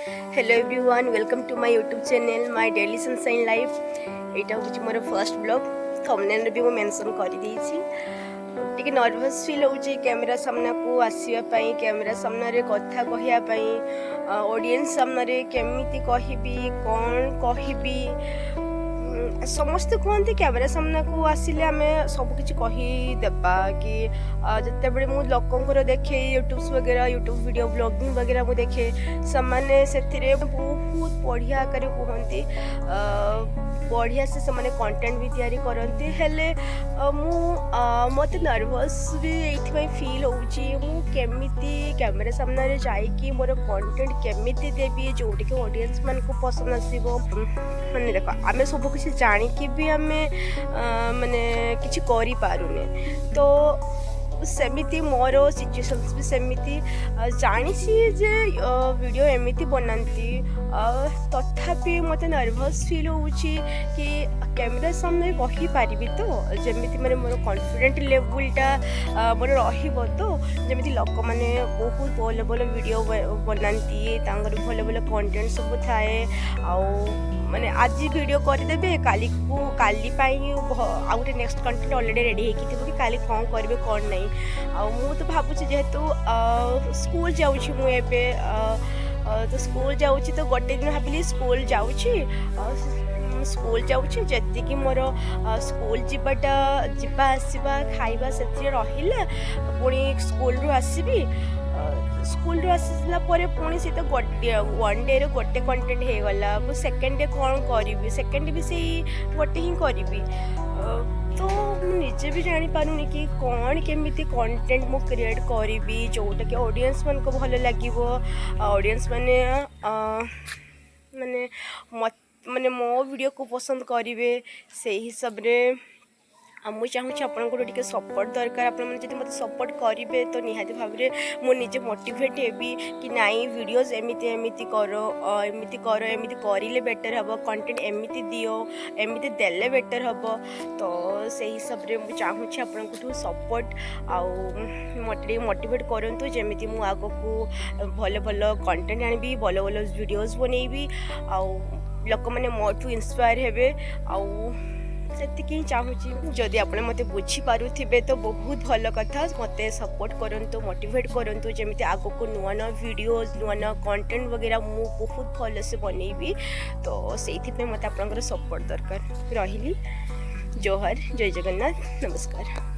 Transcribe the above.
Hello everyone, welcome to my YouTube channel my daily sunshine life. यहाँ हूँ मोर first blog. Thumbnail भी mention कर टी नर्भस फील होची कैमरा सामना को आसवाई, कैमरा सामने कथा कहवाई, ऑडियंस सामने केमिति कहबी कौन कहबी। समस्ते कहते कैमेरा सामना को आसिले आम सबकि कहीदेबा कि जिते मुझे लोकंर देखे यूट्यूब वगैरह यूट्यूब वीडियो ब्लॉगिंग वगैरह मुझे देखे से बहुत बढ़िया आकार कहते बढ़िया से कंटेंट भी तैयारी करते हेले मत नर्भस भी ये फील होमिति कैमेरा सामने जाकि मोर कंटेंट केमिति देवी जोटि ऑडियंस मान को पसंद आसो। मैंने देख आम सब किसी जानिकी भी आम माने किसी करें तो सेमिति मोर सिचुएशंस भी सेमिति जानी जे वीडियो एमिति बनाती तथापि मत नर्भस फील होची कि कैमेरा सामने कही पारिबी तो जमिति माने मोर कॉन्फिडेंट लेवलटा मोर रहिबो तो जमिति लोक माने बहुत भल भल वीडियो बनाती तांगर भल भल कंटेंट सब थाए आ माने आज वीडियो करदेबे काली को काली आउ गोटे नेक्स्ट कंटेंट ऑलरेडी रेडी होगी कि काली कौन करेंगे कौन नहीं। मु तो भावुँ जेहेतु स्कूल जाऊँगी मुझे तो स्कूल जाऊँगी तो गोटे दिन भाविली स्कूल जी जी मोर स्कूल जावा आसवा खाइबा से रहा पुणी स्कूल रू आसबि स्कूल रू आसला पुणी से तो वन डे रे गोटे कंटेंट हो गला मु सेकेंड डे कौन करी सेकेंड भी से गोटे ही करी तो मुझे भी जानी पारुनी कि कौन केमिति कंटेंट मु क्रिएट करी जोटा कि ऑडियंस मान को भल लगे ऑडियंस माने माने मत माने मो वीडियो को पसंद करेंगे से हिसाब रे मुझे चाहूँगी आपको सपोर्ट दरकार। आप मत सपोर्ट करेंगे तो निहाती भाव में मुझे मोटिवेट हेबी कि नाई वीडियोज एमती एमती कर एमती करे बेटर हम कंटेंट एमती दियो एमती देले बेटर हम तो से हिसाब से मुझे चाहूँगी आपको सपोर्ट आउ मोटिवेट करूँ जमी मुझे आग को भल भल कंटेंट आनी भल भल वीडियोज बनैबी आउ लोक मैंने मोठू इंस्पायर हेबे आउ से चाहूँगी जदि आप मत बुझीपे तो बहुत भल कथा मत सपोर्ट करूँ मोटिवेट करूँ जमी आग को नुआ नुआ वीडियोज नुआ नुआ कंटेंट वगैरह मु बहुत भल से बनैबी तो से मत आप सपोर्ट दरकार। रही जोहर, जय जगन्नाथ, नमस्कार।